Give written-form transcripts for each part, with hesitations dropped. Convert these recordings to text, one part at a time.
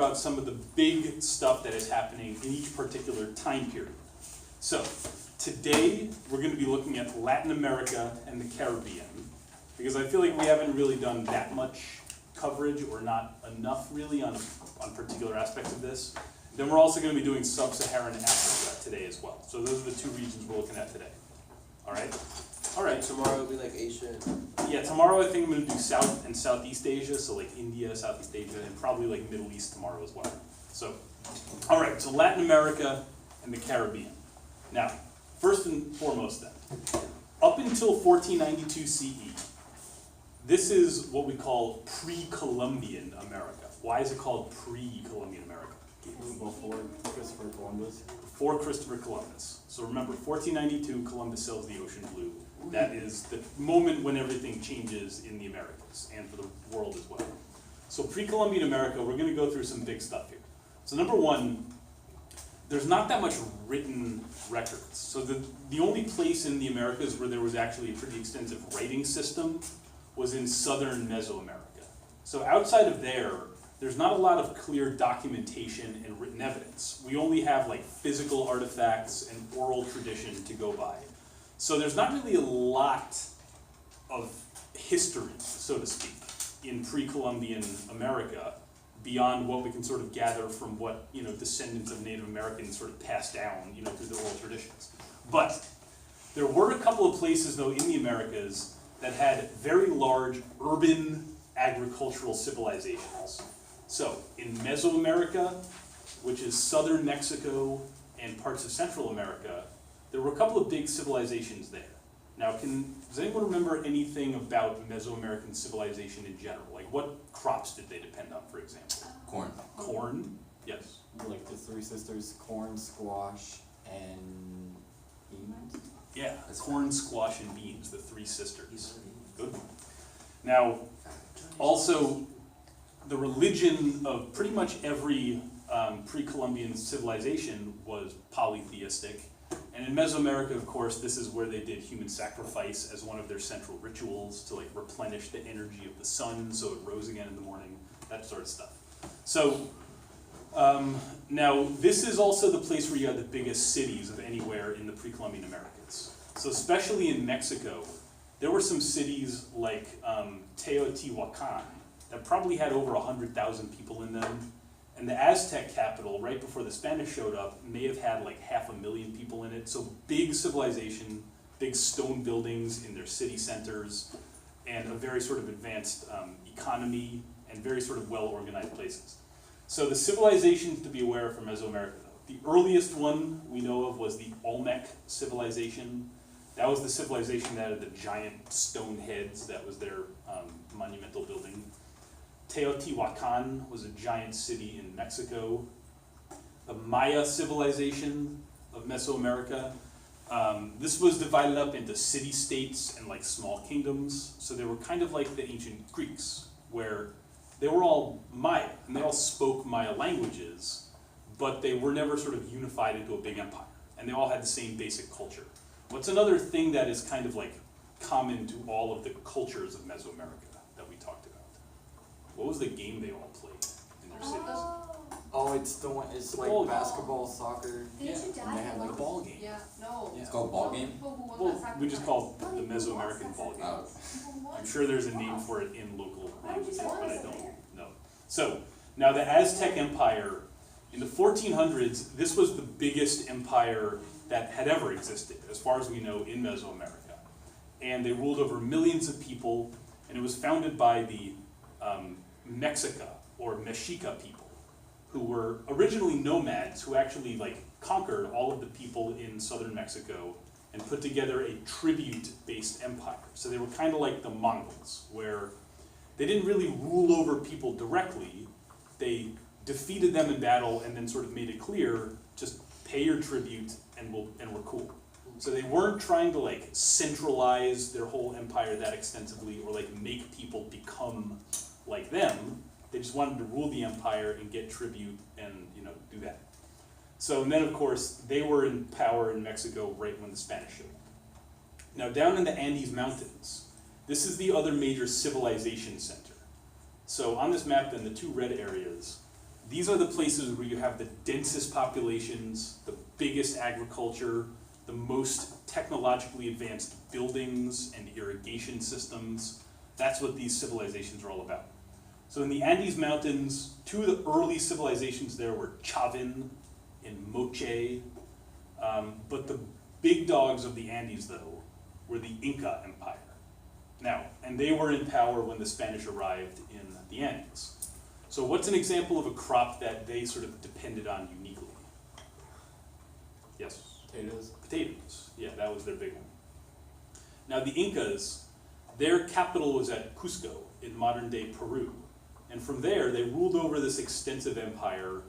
about some of the big stuff that is happening in each particular time period. So, today we're going to be looking at Latin America and the Caribbean, because I feel like we haven't really done that much coverage, or not enough really, on particular aspects of this. Then we're also going to be doing Sub-Saharan Africa today as well. So those are the two regions we're looking at today. All right? All right. Tomorrow will be like Asia. Yeah, tomorrow I think I'm going to do South and Southeast Asia, so like India, Southeast Asia, and probably like Middle East tomorrow as well. So, all right, so Latin America and the Caribbean. Now, first and foremost then, up until 1492 CE, this is what we call Pre-Columbian America. Why is it called Pre-Columbian America? Before Christopher Columbus. Before Christopher Columbus. So remember, 1492, Columbus sails the ocean blue. That is the moment when everything changes in the Americas, and for the world as well. So pre-Columbian America, we're going to go through some big stuff here. So number one, there's not that much written records. So the only place in the Americas where there was actually a pretty extensive writing system was in southern Mesoamerica. So outside of there, there's not a lot of clear documentation and written evidence. We only have like physical artifacts and oral tradition to go by. So there's not really a lot of history, so to speak, in pre-Columbian America beyond what we can sort of gather from what, you know, descendants of Native Americans sort of passed down, you know, through the oral traditions. But there were a couple of places, though, in the Americas that had very large urban agricultural civilizations. So, in Mesoamerica, which is southern Mexico and parts of Central America, there were a couple of big civilizations there. Now, does anyone remember anything about Mesoamerican civilization in general? Like, what crops did they depend on, for example? Corn. Corn? Yes. Like the three sisters, corn, squash, and beans. Yeah, corn, squash, and beans, the three sisters. Good. Now, also, the religion of pretty much every pre-Columbian civilization was polytheistic. And in Mesoamerica, of course, this is where they did human sacrifice as one of their central rituals to like replenish the energy of the sun so it rose again in the morning, that sort of stuff. So, now this is also the place where you had the biggest cities of anywhere in the pre-Columbian Americas. So especially in Mexico, there were some cities like Teotihuacan that probably had over 100,000 people in them. And the Aztec capital, right before the Spanish showed up, may have had like 500,000 people in it. So big civilization, big stone buildings in their city centers, and a very sort of advanced economy, and very sort of well-organized places. So the civilizations to be aware of for Mesoamerica, though. The earliest one we know of was the Olmec civilization. That was the civilization that had the giant stone heads. That was their monumental building. Teotihuacan was a giant city in Mexico. The Maya civilization of Mesoamerica, this was divided up into city-states and like small kingdoms. So they were kind of like the ancient Greeks, where they were all Maya, and they all spoke Maya languages, but they were never sort of unified into a big empire, and they all had the same basic culture. What's another thing that is kind of like common to all of the cultures of Mesoamerica that we talked about? What was the game they all played in their cities? Oh, it's the one. It's like ball basketball, soccer. Didn't you And die? they had like The ball game. Yeah, no. It's called ball game? Well, we just call it the Mesoamerican ball game. Oh. I'm sure there's a name for it in local languages, but I don't know. So, now the Aztec Empire, in the 1400s, this was the biggest empire that had ever existed, as far as we know, in Mesoamerica. And they ruled over millions of people, and it was founded by the Mexica, or Mexica people, who were originally nomads who actually like conquered all of the people in southern Mexico and put together a tribute-based empire. So they were kind of like the Mongols, where they didn't really rule over people directly. They defeated them in battle and then sort of made it clear, just pay your tribute and we're cool. So they weren't trying to like centralize their whole empire that extensively or like make people become like them. They just wanted to rule the empire and get tribute and, you know, do that. So, and then of course, they were in power in Mexico right when the Spanish showed up. Now down in the Andes Mountains, this is the other major civilization center. So on this map then, the two red areas, these are the places where you have the densest populations, the biggest agriculture, the most technologically advanced buildings and irrigation systems. That's what these civilizations are all about. So in the Andes Mountains, two of the early civilizations there were Chavin and Moche. But the big dogs of the Andes, though, were the Inca Empire. Now, and they were in power when the Spanish arrived in the Andes. So what's an example of a crop that they sort of depended on uniquely? Yes? Potatoes? Potatoes. Yeah, that was their big one. Now the Incas, their capital was at Cusco in modern-day Peru. And from there, they ruled over this extensive empire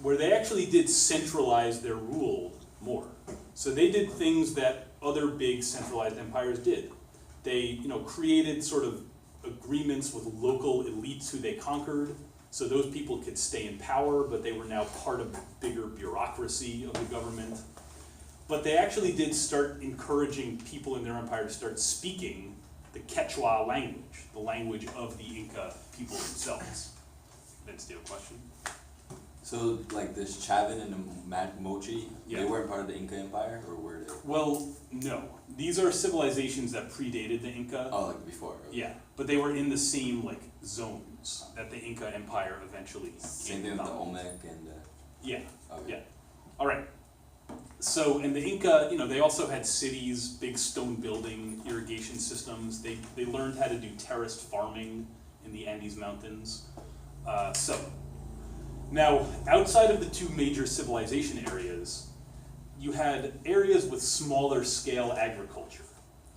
where they actually did centralize their rule more. So they did things that other big centralized empires did. They, created sort of agreements with local elites who they conquered, so those people could stay in power, but they were now part of the bigger bureaucracy of the government. But they actually did start encouraging people in their empire to start speaking the Quechua language, the language of the Inca people themselves. Vince, do you have a question? So, like this Chavin and the Mochi, Yeah. they weren't part of the Inca Empire, or were they? Well, no. These are civilizations that predated the Inca. Oh, like before. Okay. Yeah, but they were in the same zones that the Inca Empire eventually Same came thing with the about. Olmec and Yeah, okay. yeah. All right. So, and the Inca, they also had cities, big stone building, irrigation systems. They learned how to do terraced farming in the Andes Mountains. Now, outside of the two major civilization areas, you had areas with smaller scale agriculture,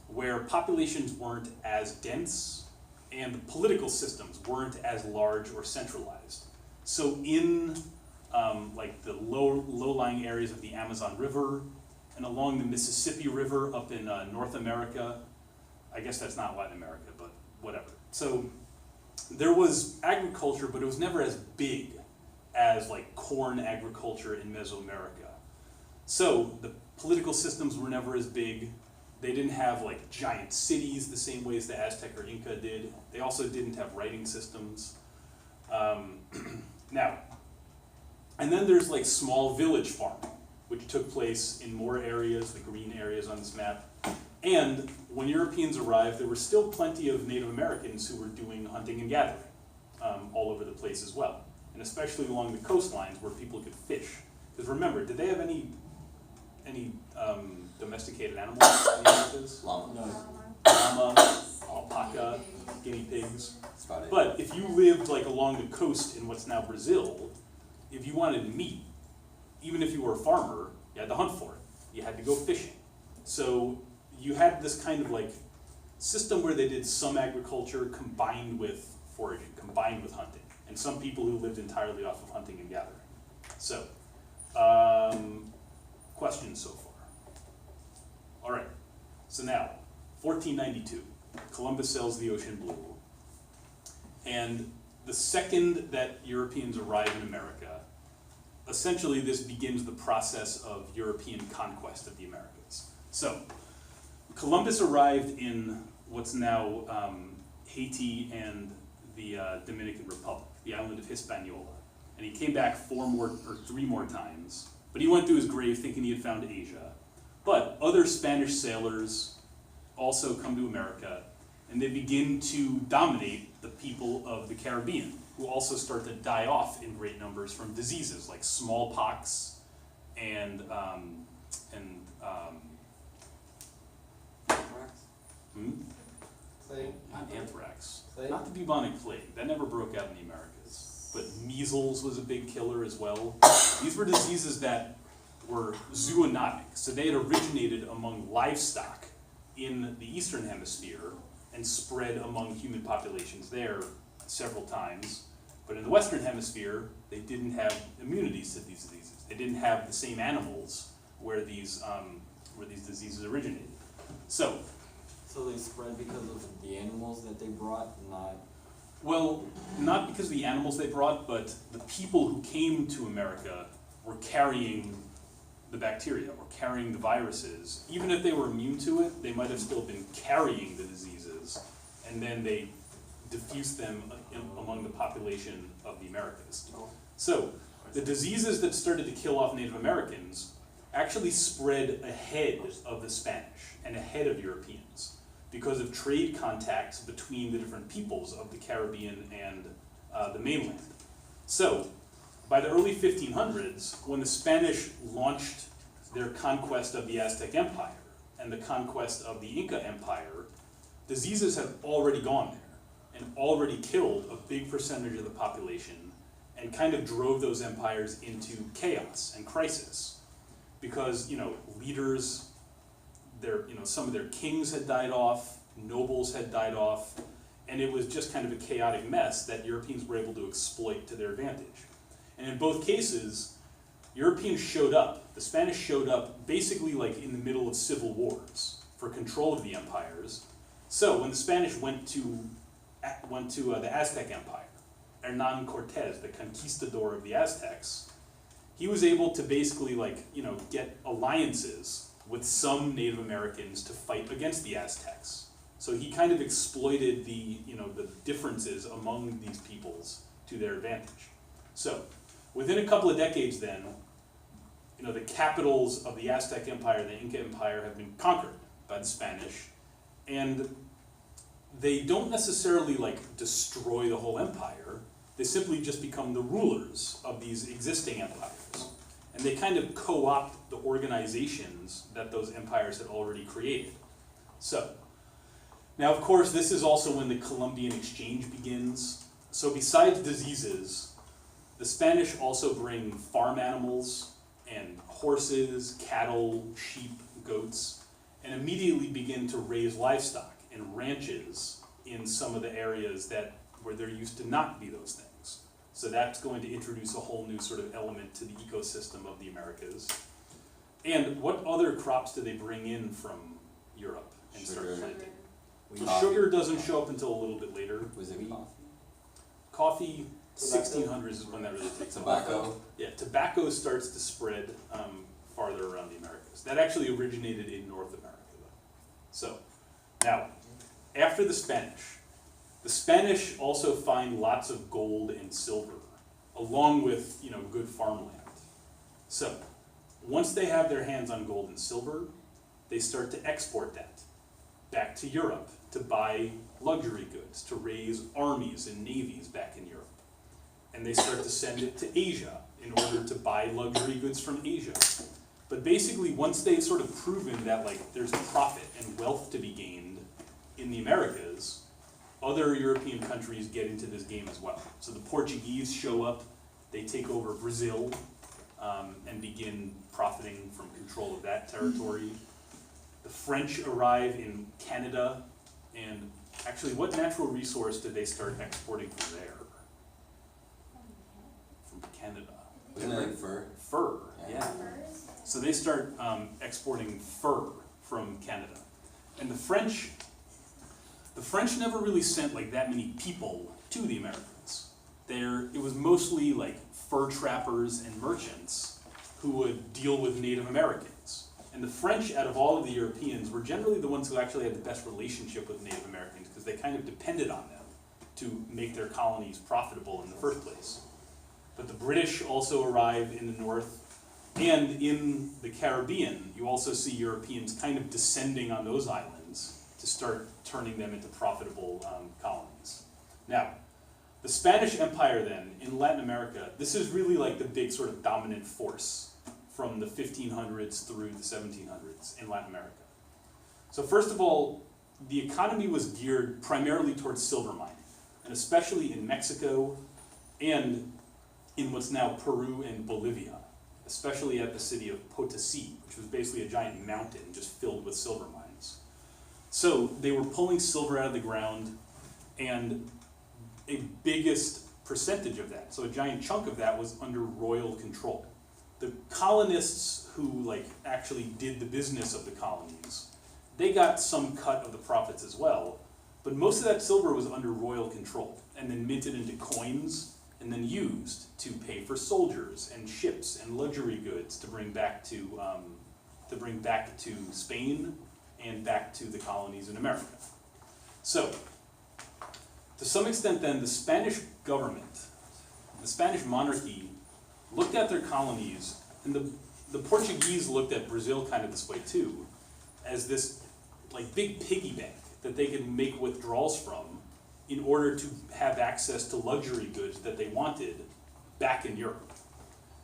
where populations weren't as dense and the political systems weren't as large or centralized. So in the low-lying areas of the Amazon River and along the Mississippi River up in North America, I guess that's not Latin America, but whatever. So there was agriculture, but it was never as big as corn agriculture in Mesoamerica. So the political systems were never as big. They didn't have giant cities the same way as the Aztec or Inca did. They also didn't have writing systems. Now, and then there's small village farming, which took place in more areas, the green areas on this map. And when Europeans arrived, there were still plenty of Native Americans who were doing hunting and gathering all over the place as well. And especially along the coastlines where people could fish. Because remember, did they have any domesticated animals in the Americas? Llama. No. Llama, alpaca, guinea pigs. That's about it. But if you lived along the coast in what's now Brazil, if you wanted meat, even if you were a farmer, you had to hunt for it. You had to go fishing. So you had this kind of system where they did some agriculture combined with foraging, combined with hunting. And some people who lived entirely off of hunting and gathering. So, questions so far? All right, so now, 1492, Columbus sails the ocean blue. And the second that Europeans arrive in America, essentially this begins the process of European conquest of the Americas. So, Columbus arrived in what's now Haiti and the Dominican Republic, the island of Hispaniola. And he came back 3 more times, but he went to his grave thinking he had found Asia. But other Spanish sailors also come to America, and they begin to dominate the people of the Caribbean, who also start to die off in great numbers from diseases like smallpox and not anthrax, Plague? not the bubonic plague. That never broke out in the Americas. But measles was a big killer as well. These were diseases that were zoonotic, so they had originated among livestock in the Eastern Hemisphere and spread among human populations there several times. But in the Western Hemisphere, they didn't have immunities to these diseases. They didn't have the same animals where these diseases originated. So they spread because of the animals that they brought, not... Well, not because of the animals they brought, but the people who came to America were carrying the bacteria or carrying the viruses. Even if they were immune to it, they might have still been carrying the diseases, and then they diffuse them among the population of the Americas. So, the diseases that started to kill off Native Americans actually spread ahead of the Spanish and ahead of Europeans because of trade contacts between the different peoples of the Caribbean and the mainland. So, by the early 1500s, when the Spanish launched their conquest of the Aztec Empire and the conquest of the Inca Empire, diseases had already gone there and already killed a big percentage of the population and kind of drove those empires into chaos and crisis. Because, leaders, some of their kings had died off, nobles had died off, and it was just kind of a chaotic mess that Europeans were able to exploit to their advantage. And in both cases, Europeans showed up, the Spanish showed up basically like in the middle of civil wars for control of the empires. So when the Spanish went to the Aztec Empire, Hernán Cortés, the conquistador of the Aztecs, he was able to basically get alliances with some Native Americans to fight against the Aztecs. So he kind of exploited the differences among these peoples to their advantage. So within a couple of decades then, the capitals of the Aztec Empire and the Inca Empire have been conquered by the Spanish, and they don't necessarily destroy the whole empire. They simply just become the rulers of these existing empires. And they kind of co-opt the organizations that those empires had already created. So, now of course this is also when the Columbian Exchange begins. So besides diseases, the Spanish also bring farm animals and horses, cattle, sheep, goats, and immediately begin to raise livestock and ranches in some of the areas where there used to not be those things. So that's going to introduce a whole new sort of element to the ecosystem of the Americas. And what other crops do they bring in from Europe and start planting? So sugar doesn't show up until a little bit later. Was it coffee? Coffee, 1600s is when that really takes off. Tobacco? Yeah, tobacco starts to spread farther around the Americas. That actually originated in North America, though. So, now, after the Spanish also find lots of gold and silver, along with good farmland. So, once they have their hands on gold and silver, they start to export that back to Europe to buy luxury goods, to raise armies and navies back in Europe. And they start to send it to Asia in order to buy luxury goods from Asia. But basically, once they've sort of proven that there's profit and wealth to be gained in the Americas, other European countries get into this game as well. So the Portuguese show up, they take over Brazil, and begin profiting from control of that territory. The French arrive in Canada, and actually, what natural resource did they start exporting from there? From Canada. Wasn't it like fur? Fur, yeah. So they start exporting fur from Canada. And the French never really sent that many people to the Americans. It was mostly fur trappers and merchants who would deal with Native Americans. And the French, out of all of the Europeans, were generally the ones who actually had the best relationship with Native Americans because they kind of depended on them to make their colonies profitable in the first place. But the British also arrive in the north, and in the Caribbean, you also see Europeans kind of descending on those islands to start turning them into profitable colonies. Now, the Spanish Empire then, in Latin America, this is really the big sort of dominant force from the 1500s through the 1700s in Latin America. So first of all, the economy was geared primarily towards silver mining, and especially in Mexico and in what's now Peru and Bolivia, especially at the city of Potosi, which was basically a giant mountain just filled with silver mines. So they were pulling silver out of the ground, and a biggest percentage of that, so a giant chunk of that, was under royal control. The colonists who actually did the business of the colonies, they got some cut of the profits as well, but most of that silver was under royal control and then minted into coins and then used to pay for soldiers and ships and luxury goods to bring back to Spain and back to the colonies in America. So, to to some extent then, the Spanish government, the Spanish monarchy, looked at their colonies, and the Portuguese looked at Brazil kind of this way too, as this like big piggy bank that they could make withdrawals from in order to have access to luxury goods that they wanted back in Europe.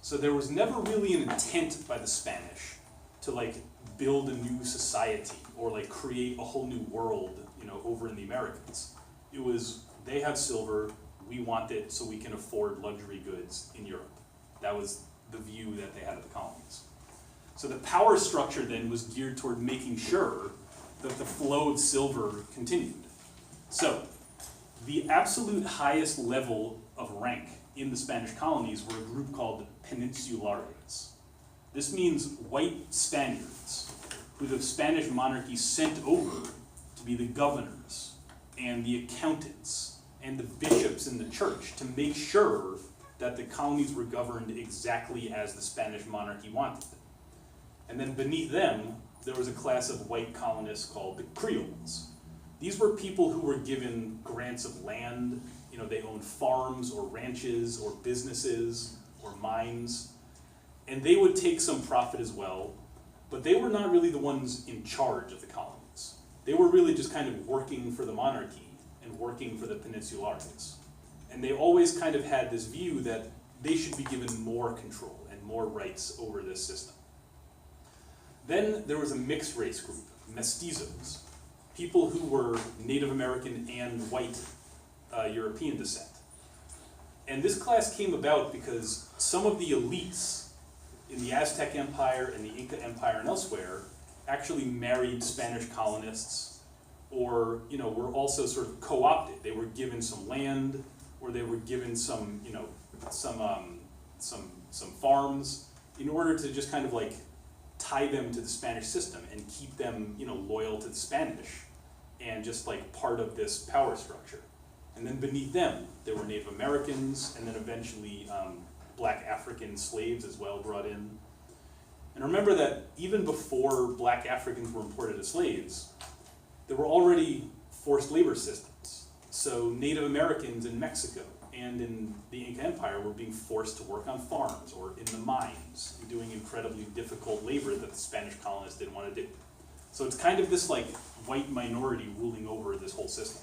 So there was never really an intent by the Spanish to like build a new society or like create a whole new world, you know, over in the Americas. It was, they have silver, we want it so we can afford luxury goods in Europe. That was the view that they had of the colonies. So the power structure then was geared toward making sure that the flow of silver continued. So the absolute highest level of rank in the Spanish colonies were a group called Peninsulares. This means white Spaniards who the Spanish monarchy sent over to be the governors and the accountants and the bishops in the church to make sure that the colonies were governed exactly as the Spanish monarchy wanted. And then beneath them, there was a class of white colonists called the Creoles. These were people who were given grants of land, you know, they owned farms or ranches or businesses or mines, and they would take some profit as well, but they were not really the ones in charge of the colonies. They were really just kind of working for the monarchy and working for the Peninsulares. And they always kind of had this view that they should be given more control and more rights over this system. Then there was a mixed race group, mestizos, people who were Native American and white European descent. And this class came about because some of the elites in the Aztec Empire and the Inca Empire and elsewhere actually married Spanish colonists, or you know, were also sort of co-opted. They were given some land, or they were given some, you know, some farms in order to just kind of like tie them to the Spanish system and keep them, you know, loyal to the Spanish and just like part of this power structure. And then beneath them, there were Native Americans, and then eventually black African slaves as well brought in. And remember that even before black Africans were imported as slaves, there were already forced labor systems. So Native Americans in Mexico and in the Inca Empire were being forced to work on farms or in the mines, doing incredibly difficult labor that the Spanish colonists didn't want to do. So it's kind of this like white minority ruling over this whole system.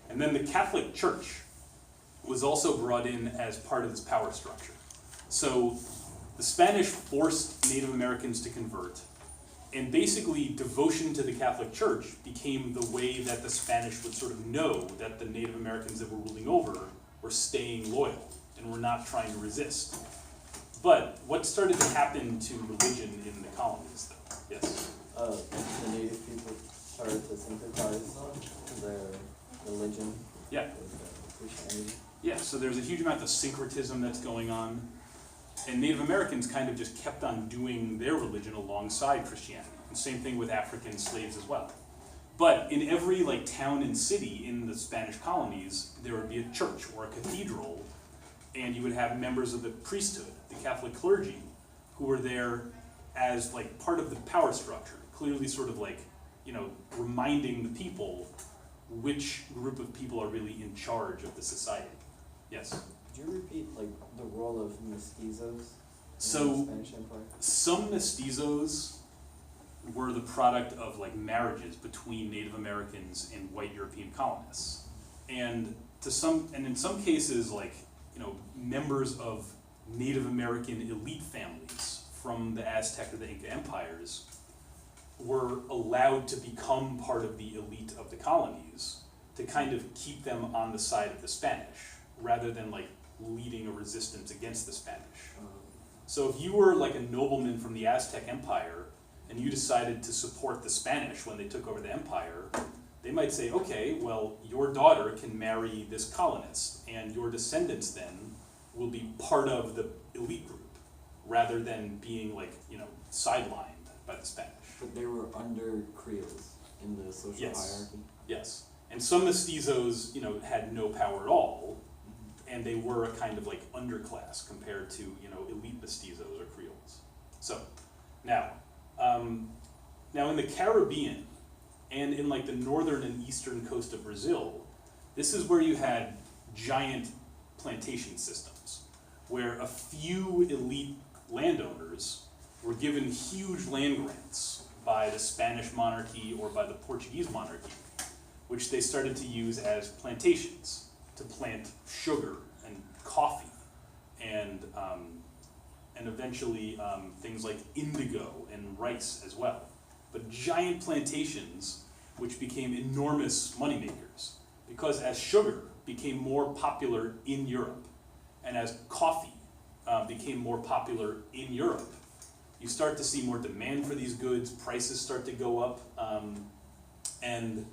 And then the Catholic Church was also brought in as part of this power structure. So the Spanish forced Native Americans to convert, and basically devotion to the Catholic Church became the way that the Spanish would sort of know that the Native Americans that were ruling over were staying loyal and were not trying to resist. But what started to happen to religion in the colonies, though? Yes? The native people started to syncretize their religion Yeah. with Christianity. Yeah, so there's a huge amount of syncretism that's going on. And Native Americans kind of just kept on doing their religion alongside Christianity. And same thing with African slaves as well. But in every like town and city in the Spanish colonies, there would be a church or a cathedral, and you would have members of the priesthood, the Catholic clergy, who were there as like part of the power structure, clearly sort of like, you know, reminding the people which group of people are really in charge of the society. Yes? Could you repeat like the role of mestizos So, in the Spanish Empire? some mestizos were the product of like marriages between Native Americans and white European colonists. And in some cases, like, you know, members of Native American elite families from the Aztec or the Inca empires were allowed to become part of the elite of the colonies to kind of keep them on the side of the Spanish, rather than like leading a resistance against the Spanish. So if you were like a nobleman from the Aztec Empire and you decided to support the Spanish when they took over the empire, they might say, okay, well, your daughter can marry this colonist, and your descendants then will be part of the elite group, rather than being like, you know, sidelined by the Spanish. But they were under Creoles in the social hierarchy. Yes. And some mestizos, you know, had no power at all, and they were a kind of like underclass compared to, you know, elite mestizos or Creoles. So, now in the Caribbean and in like the northern and eastern coast of Brazil, This is where you had giant plantation systems, where a few elite landowners were given huge land grants by the Spanish monarchy or by the Portuguese monarchy, which they started to use as plantations to plant sugar and coffee and eventually things like indigo and rice as well. But giant plantations which became enormous moneymakers, because as sugar became more popular in Europe and as coffee became more popular in Europe, you start to see more demand for these goods, prices start to go up, and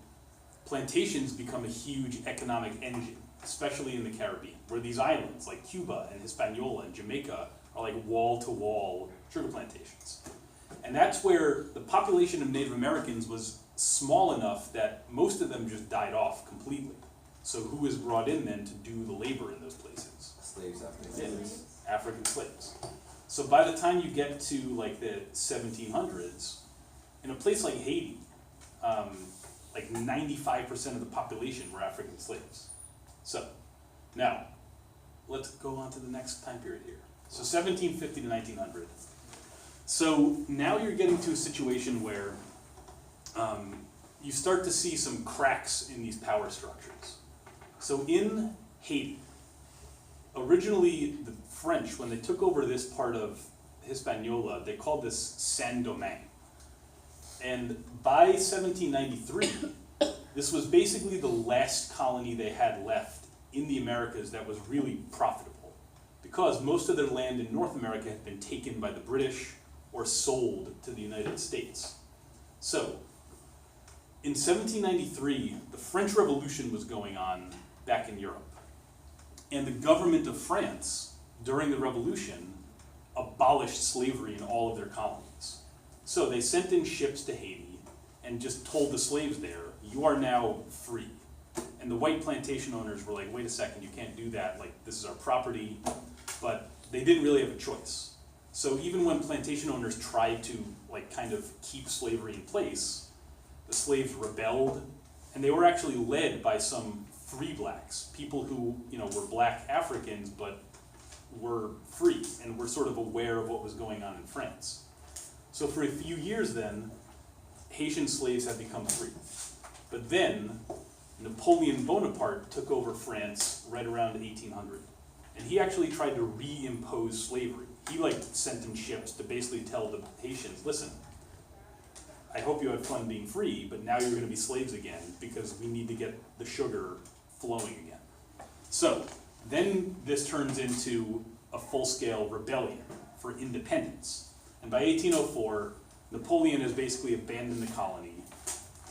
plantations become a huge economic engine, especially in the Caribbean, where these islands like Cuba and Hispaniola and Jamaica are like wall-to-wall sugar plantations. And that's where the population of Native Americans was small enough that most of them just died off completely. So who was brought in then to do the labor in those places? Slaves, African Yeah, slaves. African slaves. So by the time you get to like the 1700s, in a place like Haiti, like 95% of the population were African slaves. So now, let's go on to the next time period here. So 1750 to 1900. So now you're getting to a situation where you start to see some cracks in these power structures. So in Haiti, originally the French, when they took over this part of Hispaniola, they called this Saint-Domingue. And by 1793, this was basically the last colony they had left in the Americas that was really profitable, because most of their land in North America had been taken by the British or sold to the United States. So, in 1793, the French Revolution was going on back in Europe. And the government of France, during the Revolution, abolished slavery in all of their colonies. So they sent in ships to Haiti and just told the slaves there, you are now free. And the white plantation owners were like, wait a second, you can't do that, like this is our property. But they didn't really have a choice. So even when plantation owners tried to like kind of keep slavery in place, the slaves rebelled, and they were actually led by some free blacks, people who, you know, were black Africans but were free and were sort of aware of what was going on in France. So for a few years then, Haitian slaves had become free. But then Napoleon Bonaparte took over France right around 1800. And he actually tried to reimpose slavery. He like sent in ships to basically tell the Haitians, listen, I hope you had fun being free, but now you're going to be slaves again because we need to get the sugar flowing again. So then this turns into a full-scale rebellion for independence. And by 1804, Napoleon has basically abandoned the colony,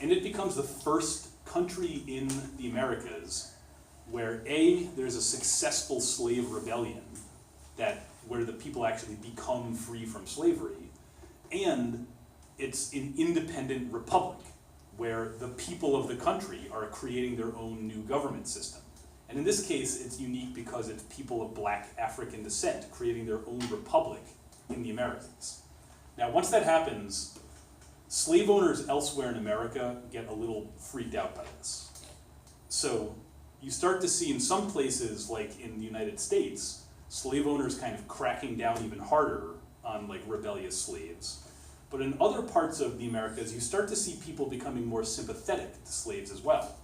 and it becomes the first country in the Americas where there's a successful slave rebellion where the people actually become free from slavery, and it's an independent republic where the people of the country are creating their own new government system. And in this case, it's unique because it's people of black African descent creating their own republic in the Americas. Now, once that happens, slave owners elsewhere in America get a little freaked out by this. So you start to see in some places, like in the United States, slave owners kind of cracking down even harder on like rebellious slaves. But in other parts of the Americas, you start to see people becoming more sympathetic to slaves as well.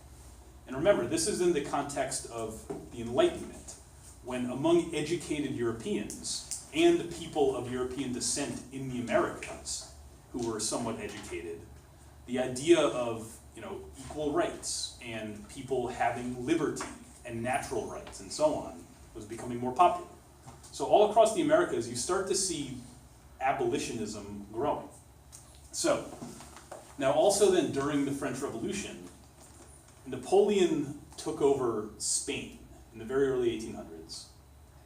And remember, this is in the context of the Enlightenment, when among educated Europeans and people of European descent in the Americas who were somewhat educated, the idea of, you know, equal rights and people having liberty and natural rights and so on was becoming more popular. So all across the Americas, you start to see abolitionism growing. So, now also then during the French Revolution, Napoleon took over Spain in the very early 1800s.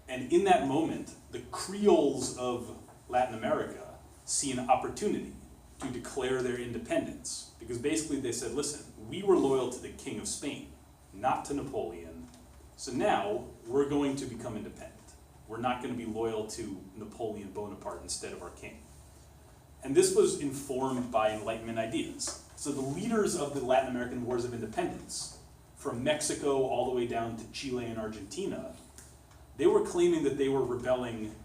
And in that moment, the Creoles of Latin America see an opportunity to declare their independence. Because basically they said, listen, we were loyal to the King of Spain, not to Napoleon. So now we're going to become independent. We're not going to be loyal to Napoleon Bonaparte instead of our king. And this was informed by Enlightenment ideas. So the leaders of the Latin American Wars of Independence from Mexico all the way down to Chile and Argentina, they were claiming that they were rebelling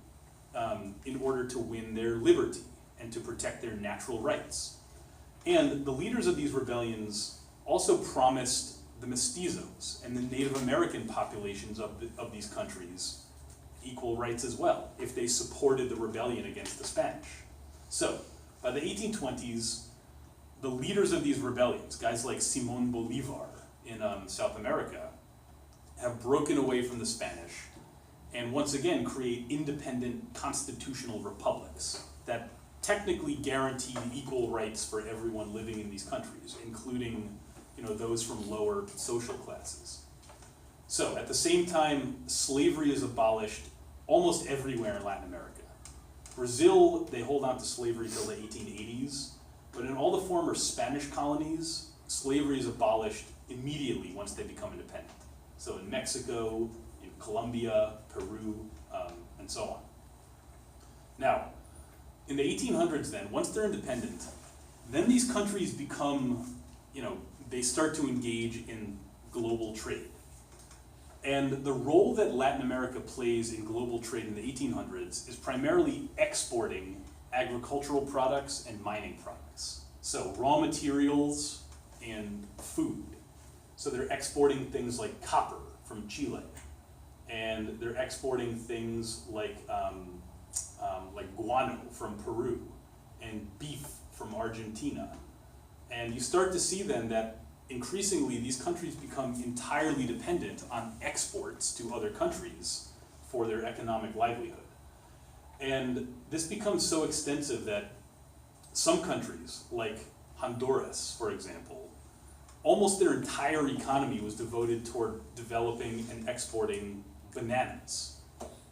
in order to win their liberty and to protect their natural rights. And the leaders of these rebellions also promised the mestizos and the Native American populations of these countries equal rights as well, if they supported the rebellion against the Spanish. So, by the 1820s, the leaders of these rebellions, guys like Simón Bolívar in South America, have broken away from the Spanish and once again create independent constitutional republics that technically guarantee equal rights for everyone living in these countries, including those from lower social classes. So at the same time, slavery is abolished almost everywhere in Latin America. Brazil, they hold on to slavery till the 1880s, but in all the former Spanish colonies, slavery is abolished immediately once they become independent. So in Mexico, in Colombia, Peru, and so on. Now, in the 1800s then, once they're independent, then these countries become, they start to engage in global trade. And the role that Latin America plays in global trade in the 1800s is primarily exporting agricultural products and mining products. So raw materials and food. So they're exporting things like copper from Chile, and they're exporting things like guano from Peru, and beef from Argentina. And you start to see then that increasingly these countries become entirely dependent on exports to other countries for their economic livelihood. And this becomes so extensive that some countries, like Honduras, for example, almost their entire economy was devoted toward developing and exporting bananas.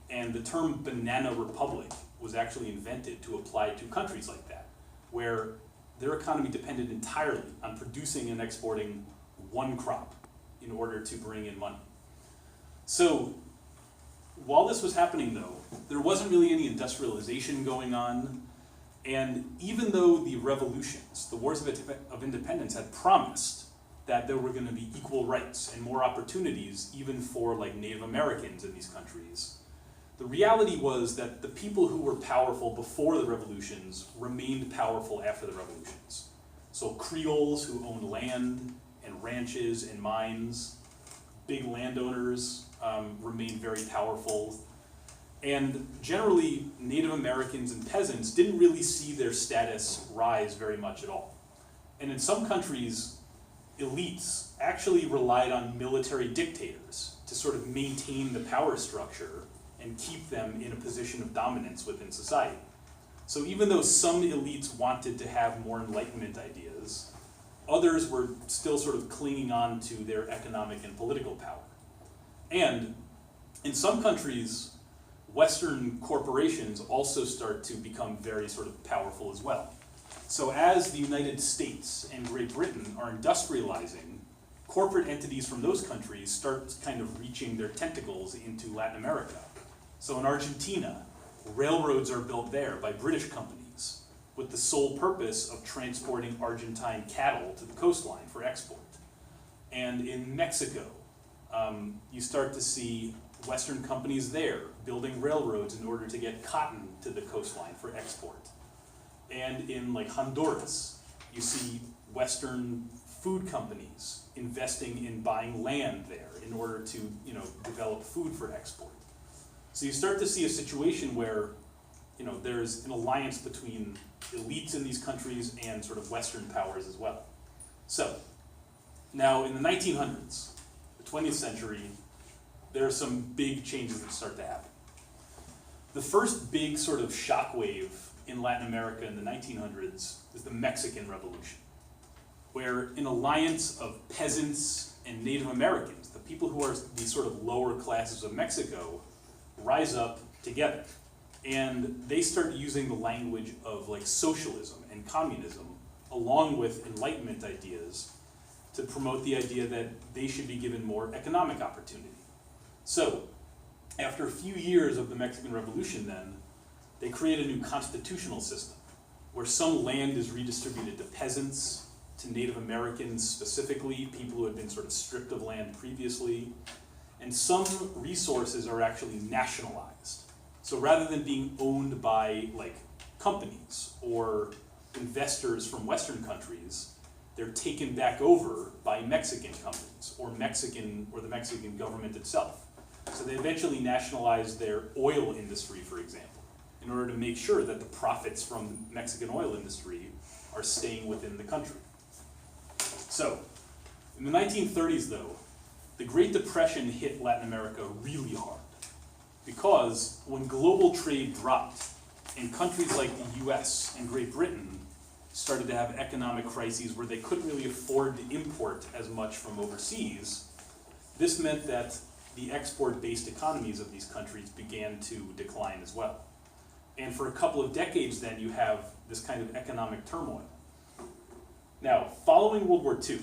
And the term banana republic was actually invented to apply to countries like that, where their economy depended entirely on producing and exporting one crop in order to bring in money. So while this was happening though, there wasn't really any industrialization going on, and even though the revolutions, the wars of independence had promised that there were going to be equal rights and more opportunities even for like Native Americans in these countries, the reality was that the people who were powerful before the revolutions remained powerful after the revolutions. So Creoles who owned land and ranches and mines, big landowners remained very powerful. And generally, Native Americans and peasants didn't really see their status rise very much at all. And in some countries, elites actually relied on military dictators to sort of maintain the power structure and keep them in a position of dominance within society. So even though some elites wanted to have more Enlightenment ideas, others were still sort of clinging on to their economic and political power. And in some countries, Western corporations also start to become very sort of powerful as well. So as the United States and Great Britain are industrializing, corporate entities from those countries start kind of reaching their tentacles into Latin America. So in Argentina, railroads are built there by British companies with the sole purpose of transporting Argentine cattle to the coastline for export. And in Mexico, you start to see Western companies there building railroads in order to get cotton to the coastline for export. And in like Honduras, you see Western food companies investing in buying land there in order to develop food for export. So you start to see a situation where there's an alliance between elites in these countries and sort of Western powers as well. So now in the 1900s, the 20th century, there are some big changes that start to happen. The first big sort of shockwave in Latin America in the 1900s is the Mexican Revolution, where an alliance of peasants and Native Americans, the people who are these sort of lower classes of Mexico, rise up together. And they start using the language of like socialism and communism, along with Enlightenment ideas, to promote the idea that they should be given more economic opportunity. So, after a few years of the Mexican Revolution then, they create a new constitutional system, where some land is redistributed to peasants to Native Americans specifically, people who had been sort of stripped of land previously. And some resources are actually nationalized. So rather than being owned by like companies or investors from Western countries, they're taken back over by Mexican companies or the Mexican government itself. So they eventually nationalized their oil industry, for example, in order to make sure that the profits from the Mexican oil industry are staying within the country. So, in the 1930s though, the Great Depression hit Latin America really hard because when global trade dropped and countries like the US and Great Britain started to have economic crises where they couldn't really afford to import as much from overseas, this meant that the export-based economies of these countries began to decline as well. And for a couple of decades then you have this kind of economic turmoil. Now, following World War II,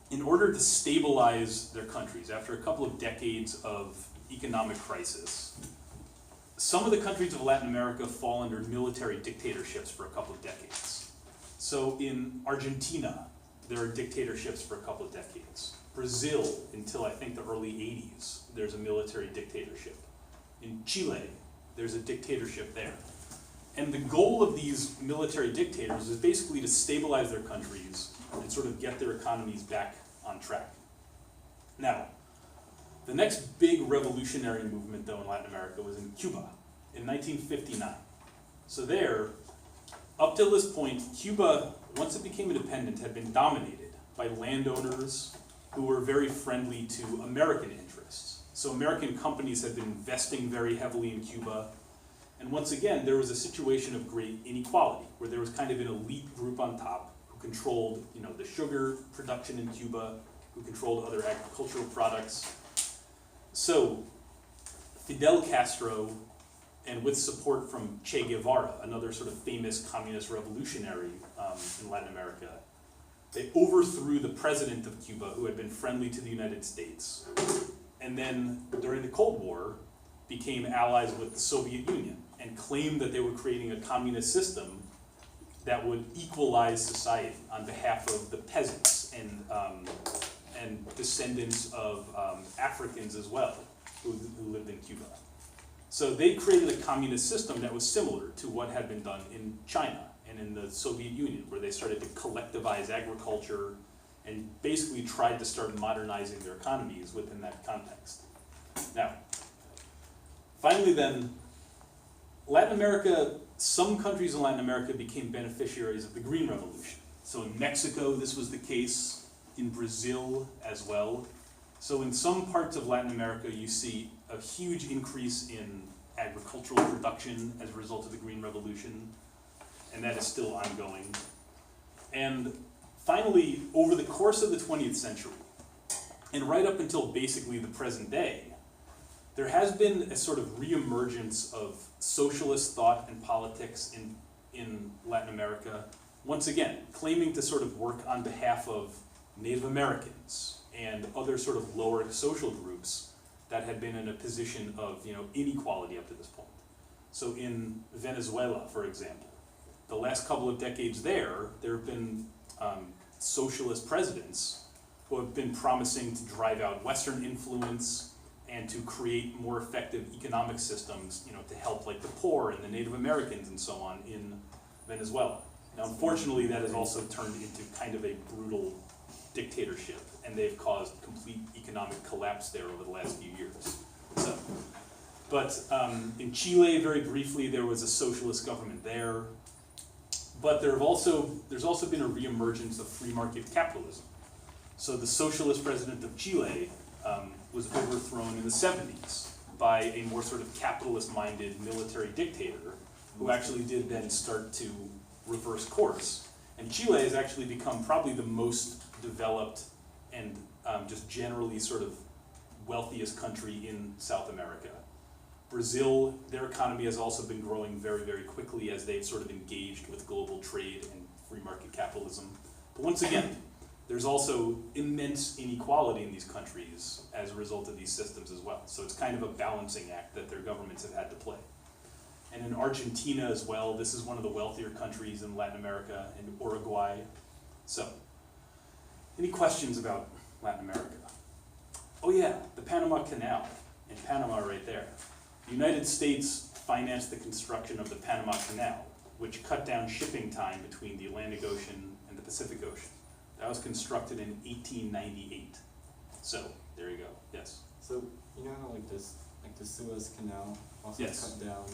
in order to stabilize their countries after a couple of decades of economic crisis, some of the countries of Latin America fall under military dictatorships for a couple of decades. So in Argentina, there are dictatorships for a couple of decades. Brazil, until I think the early 80s, there's a military dictatorship. In Chile, there's a dictatorship there. And the goal of these military dictators is basically to stabilize their countries and sort of get their economies back on track. Now, the next big revolutionary movement, though, in Latin America was in Cuba in 1959. So there, up till this point, Cuba, once it became independent, had been dominated by landowners who were very friendly to American interests. So American companies had been investing very heavily in Cuba. And once again, there was a situation of great inequality, where there was kind of an elite group on top who controlled, the sugar production in Cuba, who controlled other agricultural products. So Fidel Castro, and with support from Che Guevara, another sort of famous communist revolutionary in Latin America, they overthrew the president of Cuba, who had been friendly to the United States, and then during the Cold War, became allies with the Soviet Union and claimed that they were creating a communist system that would equalize society on behalf of the peasants and descendants of Africans as well, who lived in Cuba. So they created a communist system that was similar to what had been done in China and in the Soviet Union, where they started to collectivize agriculture and basically tried to start modernizing their economies within that context. Now, finally then, Latin America, some countries in Latin America became beneficiaries of the Green Revolution. So in Mexico, this was the case, in Brazil as well. So in some parts of Latin America, you see a huge increase in agricultural production as a result of the Green Revolution, and that is still ongoing. And finally, over the course of the 20th century, and right up until basically the present day, there has been a sort of reemergence of socialist thought and politics in Latin America, once again, claiming to sort of work on behalf of Native Americans and other sort of lower social groups that had been in a position of inequality up to this point. So in Venezuela, for example, the last couple of decades there have been socialist presidents who have been promising to drive out Western influence and to create more effective economic systems, to help like the poor and the Native Americans and so on in Venezuela. Now, unfortunately, that has also turned into kind of a brutal dictatorship, and they've caused complete economic collapse there over the last few years. So, but in Chile, very briefly, there was a socialist government there. But there's also been a reemergence of free market capitalism. So the socialist president of Chile was overthrown in the 70s by a more sort of capitalist-minded military dictator who actually did then start to reverse course. And Chile has actually become probably the most developed and just generally sort of wealthiest country in South America. Brazil, their economy has also been growing very, very quickly as they've sort of engaged with global trade and free market capitalism. But once again, there's also immense inequality in these countries as a result of these systems as well. So it's kind of a balancing act that their governments have had to play. And in Argentina as well, this is one of the wealthier countries in Latin America, and Uruguay. So, any questions about Latin America? Oh yeah, the Panama Canal in Panama right there. The United States financed the construction of the Panama Canal, which cut down shipping time between the Atlantic Ocean and the Pacific Ocean. That was constructed in 1898. So, there you go, yes. So, you know how like the Suez Canal also Yes. cut down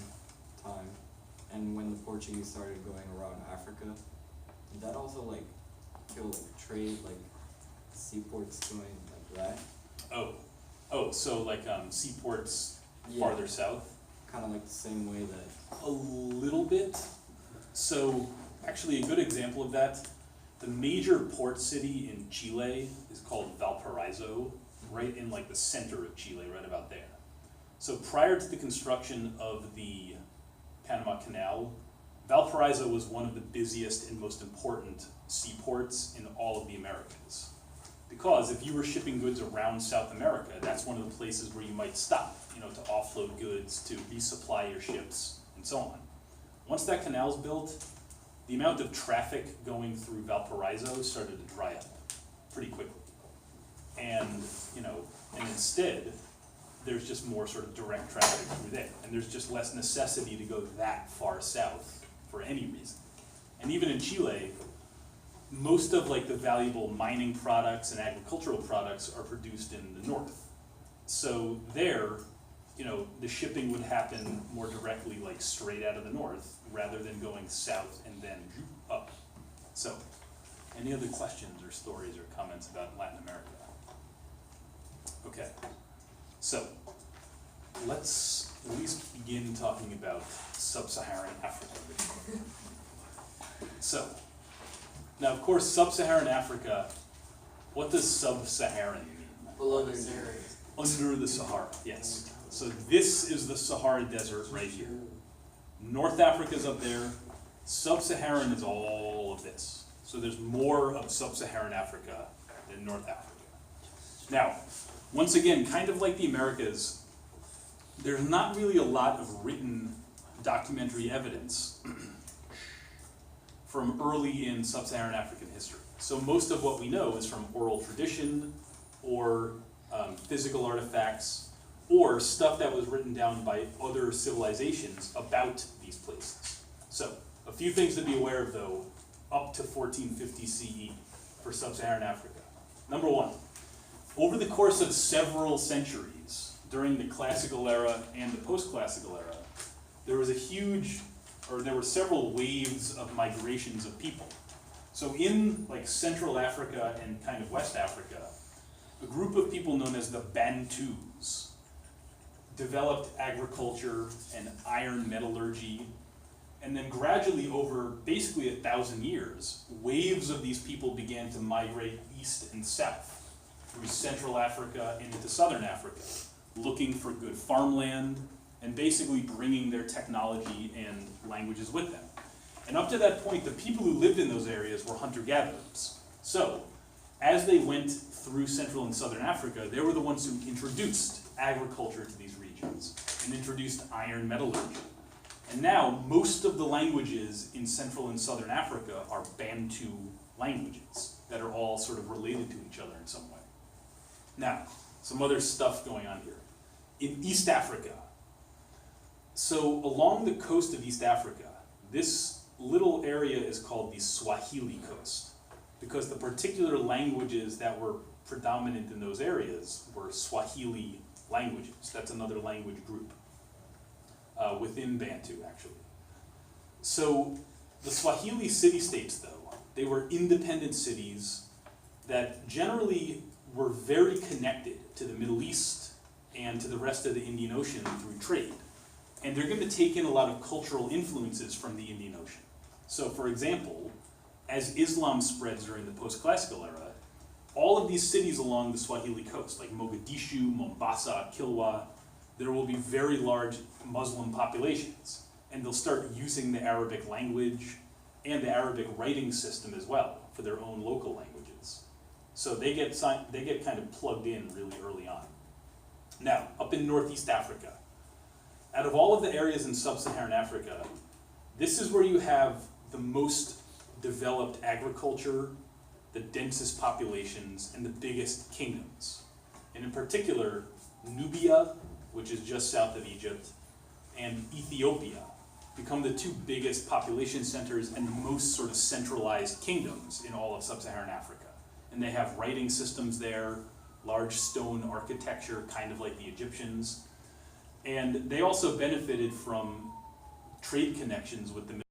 time, and when the Portuguese started going around Africa, did that also like kill like trade, like seaports going like that? So like seaports farther south? Kind of like the same way that. A little bit. So, actually a good example of that, the major port city in Chile is called Valparaiso, right in like the center of Chile, right about there. So prior to the construction of the Panama Canal, Valparaiso was one of the busiest and most important seaports in all of the Americas. Because if you were shipping goods around South America, that's one of the places where you might stop, you know, to offload goods, to resupply your ships, and so on. Once that canal's built, the amount of traffic going through Valparaiso started to dry up pretty quickly. And, you know, and instead, there's just more sort of direct traffic through there. And there's just less necessity to go that far south for any reason. And even in Chile, most of like the valuable mining products and agricultural products are produced in the north. So there, you know, the shipping would happen more directly like straight out of the north rather than going south and then up. So, any other questions or stories or comments about Latin America? Okay, so let's at least begin talking about Sub-Saharan Africa. So, now of course Sub-Saharan Africa, what does Sub-Saharan mean? Below the Sahara. Under the Sahara, yes. So this is the Sahara Desert right here. North Africa's up there, Sub-Saharan is all of this. So there's more of Sub-Saharan Africa than North Africa. Now, once again, kind of like the Americas, there's not really a lot of written documentary evidence from early in Sub-Saharan African history. So most of what we know is from oral tradition or physical artifacts or stuff that was written down by other civilizations about these places. So a few things to be aware of though, up to 1450 CE for Sub-Saharan Africa. Number one, over the course of several centuries, during the classical era and the post-classical era, there was there were several waves of migrations of people. So in like Central Africa and kind of West Africa, a group of people known as the Bantus developed agriculture and iron metallurgy, and then gradually over basically 1,000 years, waves of these people began to migrate east and south through Central Africa and into Southern Africa, looking for good farmland and basically bringing their technology and languages with them. And up to that point, the people who lived in those areas were hunter-gatherers. So, as they went through Central and Southern Africa, they were the ones who introduced agriculture to these regions and introduced iron metallurgy. And now, most of the languages in Central and Southern Africa are Bantu languages that are all sort of related to each other in some way. Now, some other stuff going on here. In East Africa, so along the coast of East Africa, this little area is called the Swahili Coast, because the particular languages that were predominant in those areas were Swahili languages. That's another language group within Bantu, actually. So the Swahili city-states, though, they were independent cities that generally were very connected to the Middle East and to the rest of the Indian Ocean through trade. And they're going to take in a lot of cultural influences from the Indian Ocean. So, for example, as Islam spreads during the post-classical era, all of these cities along the Swahili coast, like Mogadishu, Mombasa, Kilwa, there will be very large Muslim populations. And they'll start using the Arabic language and the Arabic writing system as well for their own local languages. So they get kind of plugged in really early on. Now, up in Northeast Africa, out of all of the areas in Sub-Saharan Africa, this is where you have the most developed agriculture the densest populations, and the biggest kingdoms. And in particular, Nubia, which is just south of Egypt, and Ethiopia become the two biggest population centers and the most sort of centralized kingdoms in all of sub-Saharan Africa. And they have writing systems there, large stone architecture, kind of like the Egyptians. And they also benefited from trade connections with the